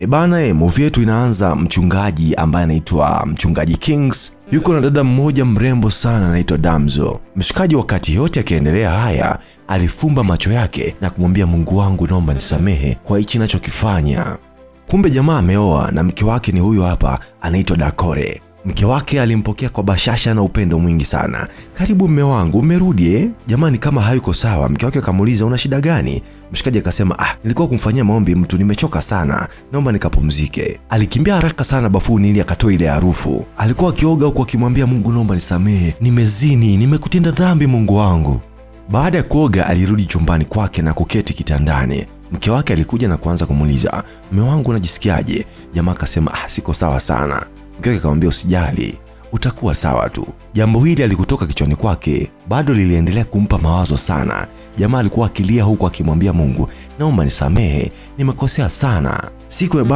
Movie yetu inaanza mchungaji ambaye anaitwa Mchungaji Kings. Yuko na dada mmoja mrembo sana anaitwa Damzo. Mshikaji wakati yote akiendelea haya, alifumba macho yake na kumwambia Mungu wangu naomba nisamehe kwa hichi ninachokifanya. Kumbe jamaa ameoa na mke wake ni huyo hapa anaitwa Dakore. Mke wake alimpokea kwa bashasha na upendo mwingi sana. Karibu mume wangu, umerudi eh? Jamani kama hayuko sawa, mke wake akamuuliza una shida gani? Mshikaji akasema nilikuwa kumfanyia maombi mtu, nimechoka sana, naomba nikapumzike. Alikimbia haraka sana bafuni ili akatoe ile harufu. Alikuwa akioga huko akimwambia Mungu naomba nisamehe, nimezini, nimekutenda dhambi Mungu wangu. Baada ya kuoga alirudi chumbani kwake na kuketi kitandani. Mke wake alikuja na kuanza kumuuliza, mume wangu unajisikiaje? Jamaa akasema siko sawa sana. Mke wake akamwambia usijali, utakuwa sawa tu. Jambo hili alikutoka kichwani kwake, bado liliendelea kumpa mawazo sana. Jamaa alikuwa akilia huku akimwambia Mungu, naomba nisamehe, nimekosea sana. Siku ya